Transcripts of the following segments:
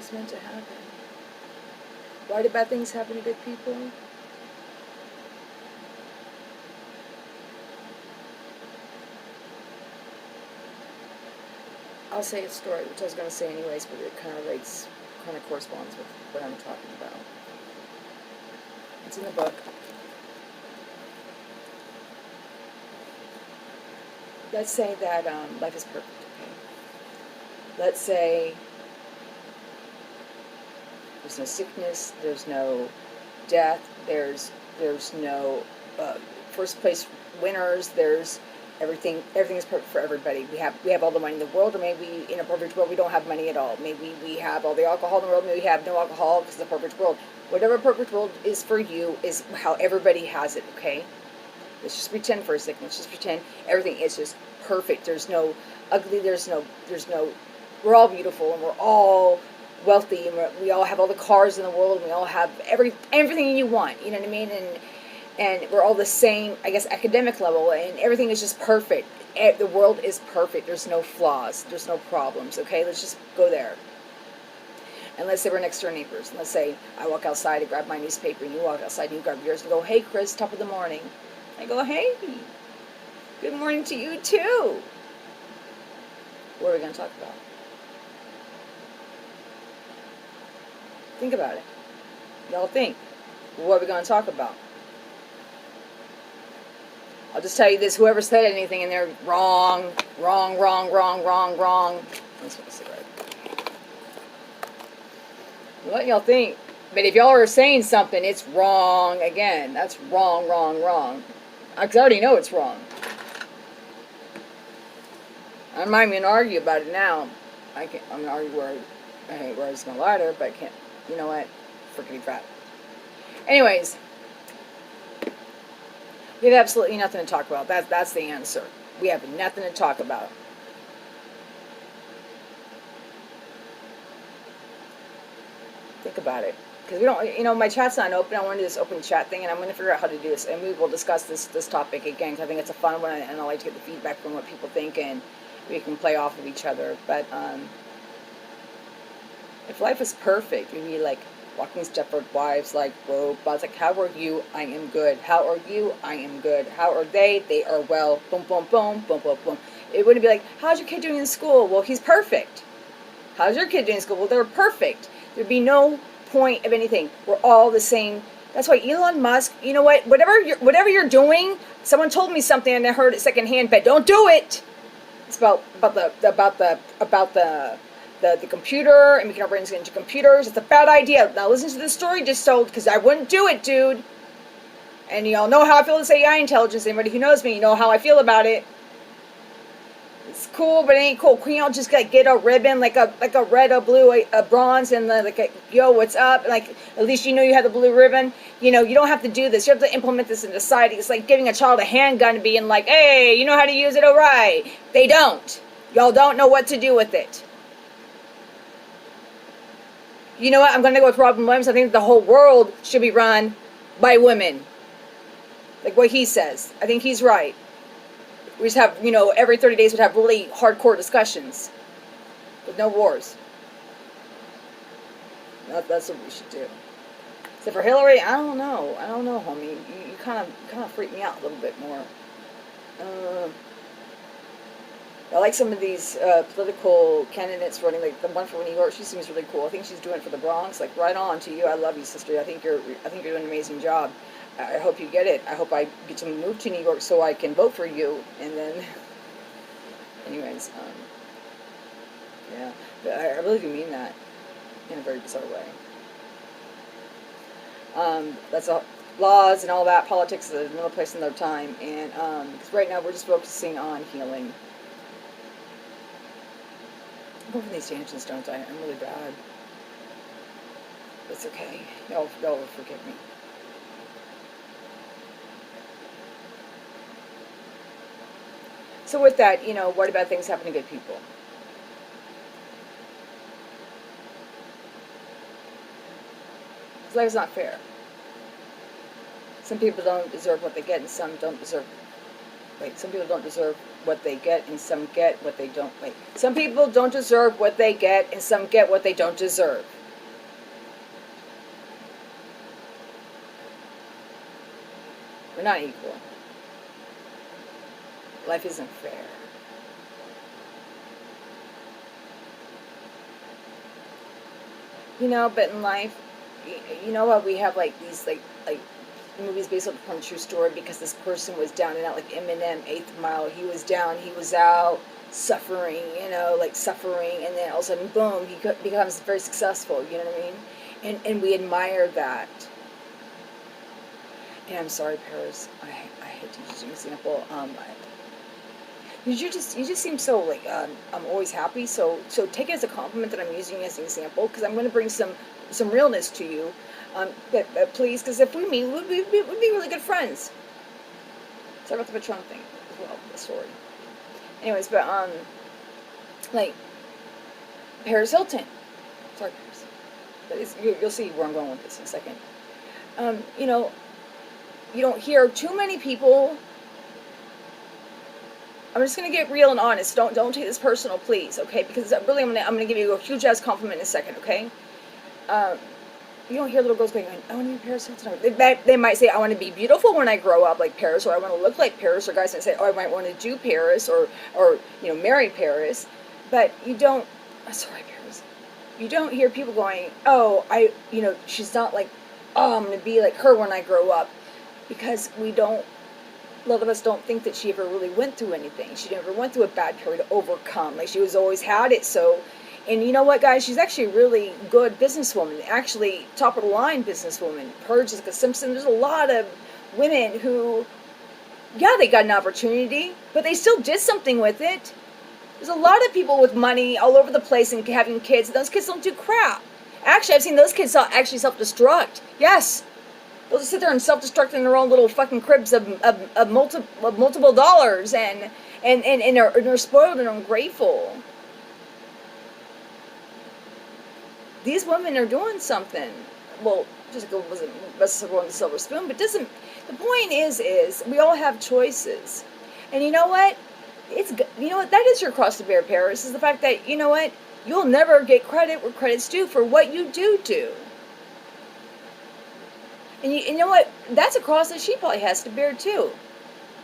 was meant to happen. Why do bad things happen to good people? I'll say a story, which I was going to say anyways, but it kind of corresponds with what I'm talking about. It's in the book. Let's say that life is perfect, okay? Let's say there's no sickness, there's no death, there's no first place winners, there's everything is perfect for everybody. We have all the money in the world, or maybe in a perfect world we don't have money at all. Maybe we have all the alcohol in the world, maybe we have no alcohol because it's a perfect world. Whatever perfect world is for you is how everybody has it, okay? Let's just pretend for a second. Let's just pretend everything is just perfect. There's no ugly, there's no, we're all beautiful and we're all wealthy and we all have all the cars in the world and we all have everything you want, you know what I mean? And we're all the same, I guess, academic level, and everything is just perfect. The world is perfect. There's no flaws. There's no problems, okay? Let's just go there. And let's say we're next door neighbors. And let's say I walk outside and grab my newspaper, and you walk outside and you grab yours and go, hey, Chris, top of the morning. I go, hey, good morning to you, too. What are we going to talk about? Think about it. Y'all think. What are we going to talk about? I'll just tell you this, whoever said anything in there, wrong. Let's take a cigarette. What y'all think? But if y'all are saying something, it's wrong again. That's wrong. Because I already know it's wrong. I'm not even going to argue about it now. I'm going to argue where it's my lighter, but I can't. You know what? Freaking crap. Anyways. We have absolutely nothing to talk about. That's the answer. We have nothing to talk about. Think about it. Because we don't, my chat's not open. I want to do this open chat thing, and I'm going to figure out how to do this. And we will discuss this topic again, because I think it's a fun one, and I like to get the feedback from what people think, and we can play off of each other. But if life is perfect, we'd be like walking Stepford wives, like robots. Like, how are you? I am good. How are you? I am good. How are they? They are well. Boom, boom, boom, boom, boom, boom. It wouldn't be like, how's your kid doing in school? Well, he's perfect. How's your kid doing in school? Well, they're perfect. There'd be no point of anything. We're all the same. That's why Elon Musk, you know what? Whatever you're doing, someone told me something and I heard it secondhand, but don't do it. It's about the computer and making our brains get into computers. It's a bad idea. Now listen to the story just told, because I wouldn't do it, dude. And y'all know how I feel with AI intelligence. Anybody who knows me, you know how I feel about it. It's cool, but it ain't cool. Can y'all just get a ribbon, like a red, a blue, a bronze, and yo, what's up? Like, at least you know you have the blue ribbon. You know, you don't have to do this. You have to implement this in society. It's like giving a child a handgun and being like, hey, you know how to use it, all right. They don't. Y'all don't know what to do with it. You know what? I'm going to go with Robin Williams. I think the whole world should be run by women. Like what he says. I think he's right. We just have, every 30 days we'd have really hardcore discussions. With no wars. That's what we should do. Except for Hillary, I don't know, homie. You kind of freak me out a little bit more. I like some of these political candidates running, like the one from New York. She seems really cool. I think she's doing it for the Bronx. Like, right on to you. I love you, sister. I think you're doing an amazing job. I hope you get it. I hope I get to move to New York so I can vote for you. And then, anyways, yeah. But I really do mean that in a very bizarre way. That's all. Laws and all that, politics is another place in their time. And because right now we're just focusing on healing. I'm going for these tangents, don't I? I'm really bad. It's okay. Y'all will forgive me. So with that, what about things happen to good people? Because life is not fair. Some people don't deserve what they get, and some don't deserve. Some people don't deserve what they get, and some get what they don't. Some people don't deserve what they get, and some get what they don't deserve. We're not equal. Life isn't fair. You know, but in life, you know what, we have like these like movies based on a true story, because this person was down and out, like Eminem, 8th Mile. He was down, he was out, suffering, you know, like suffering, and then all of a sudden, boom, he becomes very successful. You know what I mean? And we admire that. And I'm sorry, Paris. I hate to use an example. You just seem so like I'm always happy. So take it as a compliment that I'm using you as an example, because I'm going to bring some realness to you. But please, because if we meet, we'd be really good friends. Sorry about the Patron thing as well. The story. Anyways, but like Paris Hilton. Sorry, Paris. But you'll see where I'm going with this in a second. You know, you don't hear too many people. I'm just gonna get real and honest. Don't take this personal, please, okay? Because really, I'm gonna give you a huge ass compliment in a second, okay? You don't hear little girls going, "I want to be Paris Hilton." They might say, "I want to be beautiful when I grow up like Paris," or "I want to look like Paris," or guys might say, "Oh, I might want to do Paris," or you know, marry Paris. But you don't. Sorry, Paris. You don't hear people going, "Oh, you know, she's not like, oh, I'm gonna be like her when I grow up," because we don't. A lot of us don't think that she ever really went through anything. She never went through a bad period to overcome. Like, she was always had it. So, and you know what, guys? She's actually a really good businesswoman. Actually, top of the line businesswoman. Her, Jessica Simpson. There's a lot of women who, yeah, they got an opportunity, but they still did something with it. There's a lot of people with money all over the place and having kids. Those kids don't do crap. Actually, I've seen those kids actually self-destruct. Yes. They'll just sit there and self-destruct in their own little fucking cribs of multiple dollars, and are spoiled and ungrateful. These women are doing something. Well, Jessica wasn't one the silver spoon, but doesn't. The point is we all have choices, and you know what? That is your cross to bear, Paris. Is the fact that, you know what, you'll never get credit where credit's due for what you do. And you know what? That's a cross that she probably has to bear too.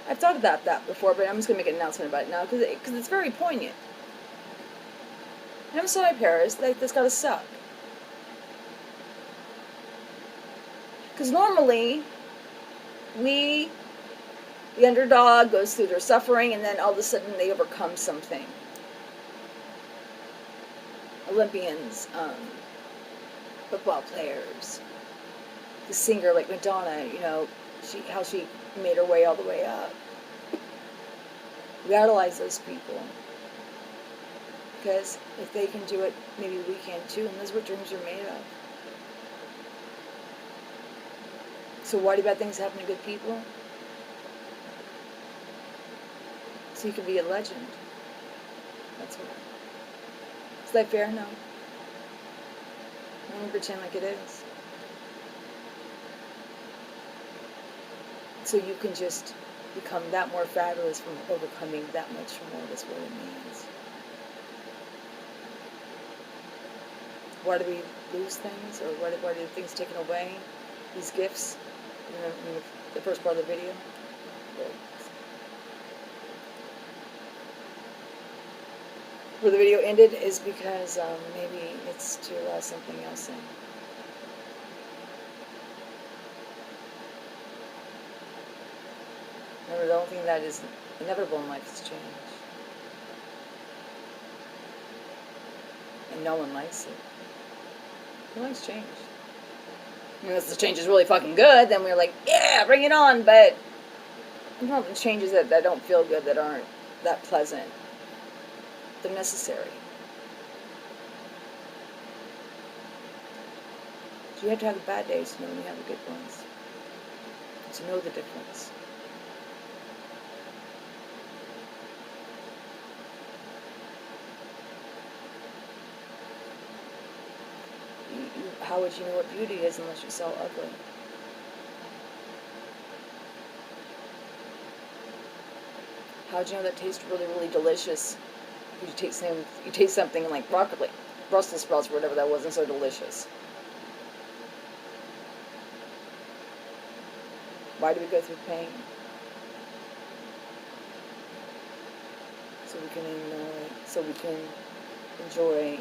I've thought about that before, but I'm just going to make an announcement about it now because it's very poignant. And I'm sorry, Paris, that's got to suck. Because normally, the underdog goes through their suffering, and then all of a sudden they overcome something. Olympians, football players, the singer like Madonna, you know, how she made her way all the way up. We idolize those people. Because if they can do it, maybe we can too, and that's what dreams are made of. So why do bad things happen to good people? So you can be a legend. That's why. Is that fair? No. I'm going to pretend like it is. So you can just become that more fabulous from overcoming that much more. That's what it means. Why do we lose things? Or why do things taken away? These gifts? You know, in the first part of the video? Where the video ended is because maybe it's to allow something else in. Remember, the only thing that is inevitable in life is change. And no one likes it. Who likes change? Unless the change is really fucking good, then we're like, yeah, bring it on. But you know, the changes that don't feel good, that aren't that pleasant, they're necessary. So you have to have the bad days to know when you have the good ones. To know the difference. How would you know what beauty is unless you saw ugly? How would you know that tastes really, really delicious? You taste something like broccoli, Brussels sprouts, or whatever that wasn't so delicious. Why do we go through pain? So we can enjoy, so we can enjoy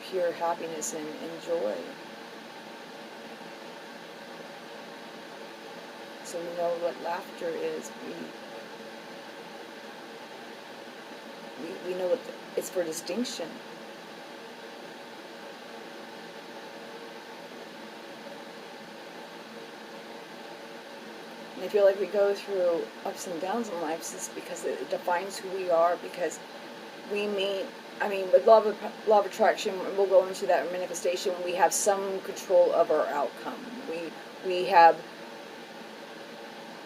pure happiness and joy. So we know what laughter is. We know what it's for distinction. And I feel like we go through ups and downs in life just because it defines who we are, because we meet, with law of attraction, we'll go into that manifestation, we have some control of our outcome. We have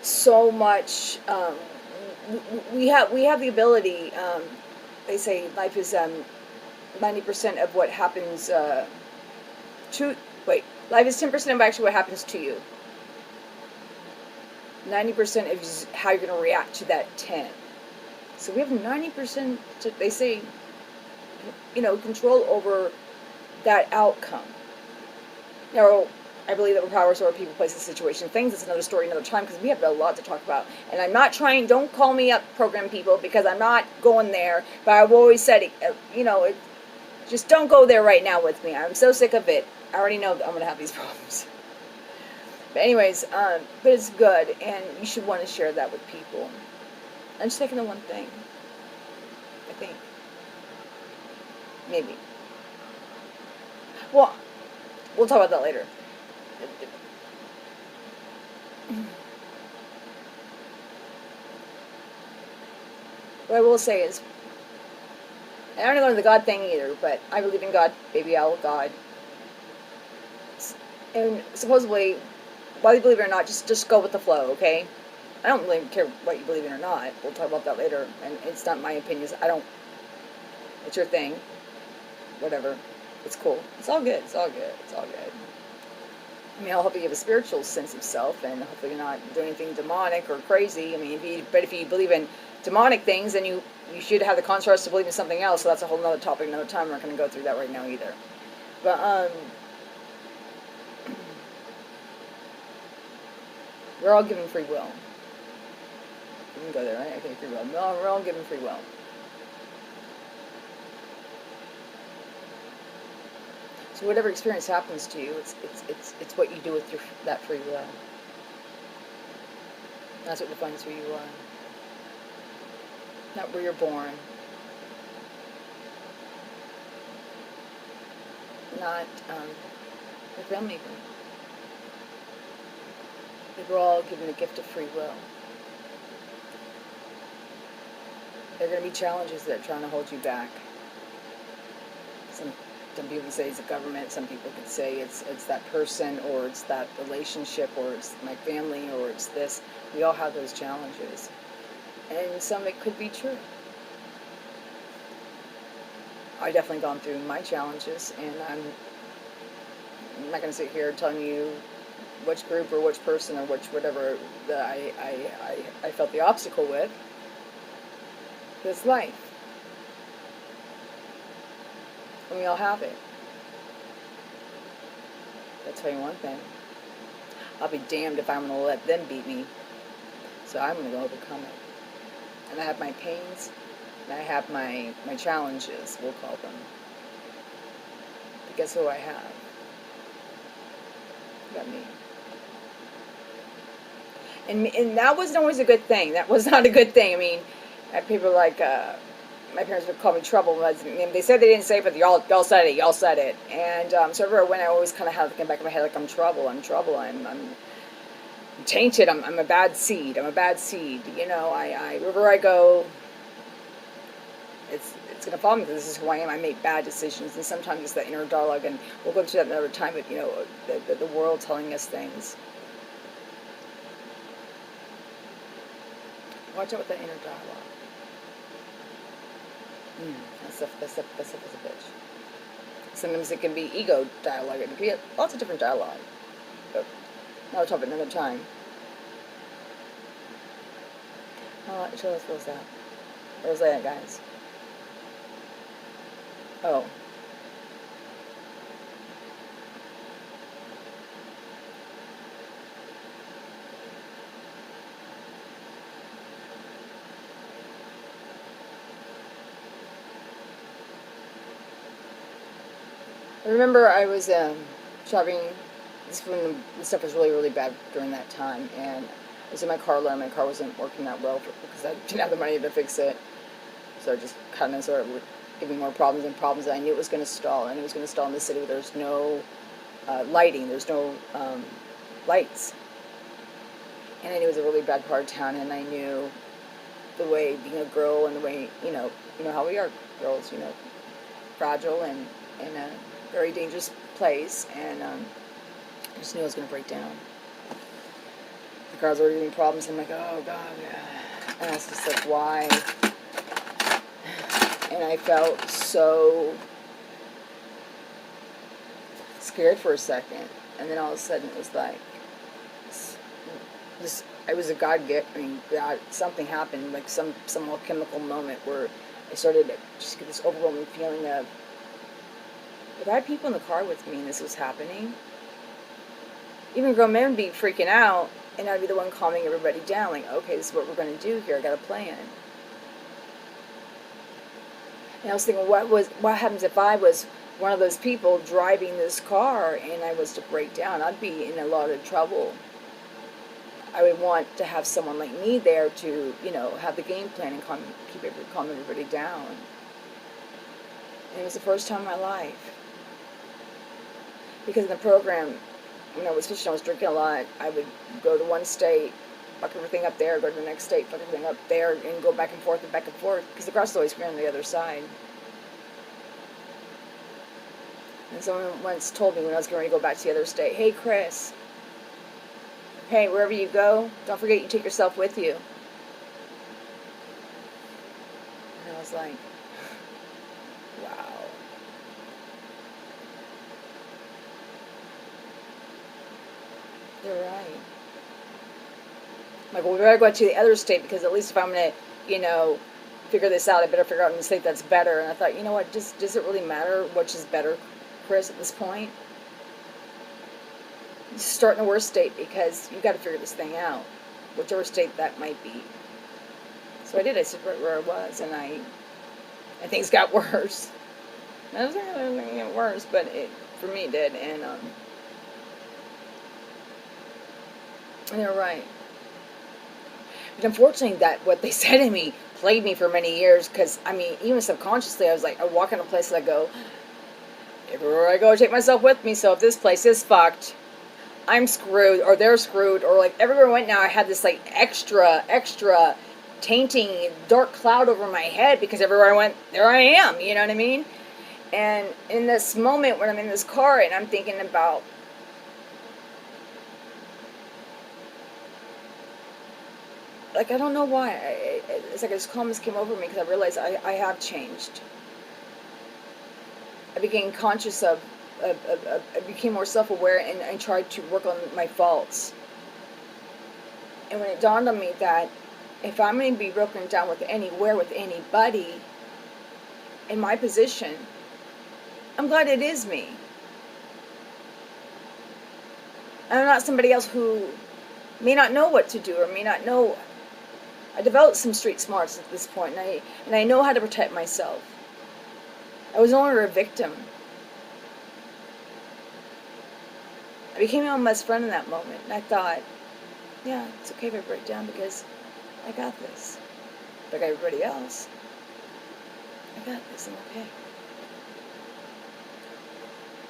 so much, we have the ability, they say life is 90% of what happens life is 10% of actually what happens to you. 90% is how you're going to react to that 10. So we have 90%, they say, control over that outcome. Now, I believe that we're powers over people, places, situations, things. It's another story, another time, because we have a lot to talk about. And I'm not trying, don't call me up, program people, because I'm not going there. But I've always said, just don't go there right now with me. I'm so sick of it. I already know that I'm going to have these problems. But anyways, but it's good, and you should want to share that with people. I'm just taking the one thing, I think. Maybe. Well, we'll talk about that later. What I will say is, I don't go into the God thing either, but I believe in God, baby owl, God. And supposedly, whether you believe it or not, just go with the flow, okay? I don't really care what you believe in or not. We'll talk about that later, and it's not my opinions. It's your thing. Whatever. It's cool. It's all good. It's all good. It's all good. I'll help you have a spiritual sense of self, and hopefully you're not doing anything demonic or crazy. If you believe in demonic things, then you should have the contrast to believe in something else, so that's a whole other topic, another time. We're not going to go through that right now either. But, we're all given free will. You can go there, right? Okay, free will. No, we're all given free will. So whatever experience happens to you, it's what you do with that free will. That's what defines who you are. Not where you're born. Not your family even. We're all given the gift of free will. There are going to be challenges that are trying to hold you back. Some people say it's the government. Some people could say it's that person, or it's that relationship, or it's my family, or it's this. We all have those challenges. And some it could be true. I've definitely gone through my challenges, and I'm not going to sit here telling you which group or which person or which whatever that I felt the obstacle with. It's life. And we all have it. I'll tell you one thing. I'll be damned if I'm going to let them beat me. So I'm going to go overcome it. And I have my pains, and I have my challenges, we'll call them. But guess who I have? I got me. And that wasn't always a good thing. That was not a good thing. People like, my parents would call me trouble. They said they didn't say it, but y'all said it. Y'all said it. And so everywhere I went, I always kind of had in the back of my head, like, I'm trouble. I'm tainted. I'm a bad seed. I'm a bad seed. Wherever I go, it's going to follow me, because this is who I am. I make bad decisions, and sometimes it's that inner dialogue, and we'll go into that another time, but, the world telling us things. Watch out with that inner dialogue. That stuff is a bitch. Sometimes it can be ego dialogue. It can be lots of different dialogue. But I'll talk about another time. Show us what was that. What was that, guys? Oh. I remember I was shopping. This when the stuff was really, really bad during that time, and I was in my car alone. My car wasn't working that well because I didn't have the money to fix it. So I just kind of sort of giving more problems and problems. And I knew it was going to stall, and it was going to stall in the city where there's no lighting, there's no lights, and I knew it was a really bad part of town, and I knew the way being a girl and the way you know how we are girls, fragile and in a very dangerous place, and I just knew I was going to break down. The car's already giving problems, and I'm like, oh God, and I was just like, why? And I felt so scared for a second, and then all of a sudden it was like this. It was a God gift. I mean, God, something happened, like some alchemical moment where I started to just get this overwhelming feeling of, if I had people in the car with me and this was happening, even grown men would be freaking out, and I'd be the one calming everybody down, like, okay, this is what we're going to do here. I got a plan. And I was thinking, what happens if I was one of those people driving this car and I was to break down? I'd be in a lot of trouble. I would want to have someone like me there to, have the game plan and calm everybody down. And it was the first time in my life. Because in the program, when I was fishing, I was drinking a lot. I would go to one state, fuck everything up there, go to the next state, fuck everything up there, and go back and forth, because the grass was always green on the other side. And someone once told me when I was going to go back to the other state, hey, Chris, hey, wherever you go, don't forget you take yourself with you. And I was like, wow. You're right. I'm like, well, we better go to the other state, because at least if I'm going to, figure this out, I better figure out in the state that's better. And I thought, you know what, does it really matter which is better, Chris, at this point? Just start in the worst state, because you've got to figure this thing out, whichever state that might be. So I did. I stayed right where I was, and things got worse. I was thinking it was going to get worse, but for me it did, and they're right. But unfortunately, that what they said to me plagued me for many years, because, even subconsciously, I was like, I walk in a place and I go, everywhere I go, I take myself with me, so if this place is fucked, I'm screwed, or they're screwed, or like everywhere I went now, I had this like extra tainting dark cloud over my head, because everywhere I went, there I am, you know what I mean? And in this moment when I'm in this car and I'm thinking about, like, I don't know why, it's like this calmness came over me, because I realized I have changed. I became conscious of I became more self-aware, and I tried to work on my faults. And when it dawned on me that if I'm going to be broken down with anybody in my position, I'm glad it is me. I'm not somebody else who may not know what to do, or may not know. I developed some street smarts at this point, and I know how to protect myself. I was no longer a victim. I became my own best friend in that moment, and I thought, yeah, it's okay if I break down, because I got this. Like everybody else, I got this, I'm okay.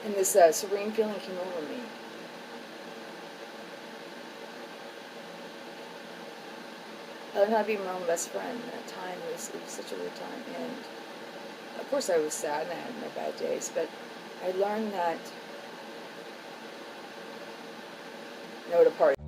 And this serene feeling came over me. I learned how to be my own best friend. That time it was such a weird time, and of course I was sad and I had my bad days, but I learned that no to party.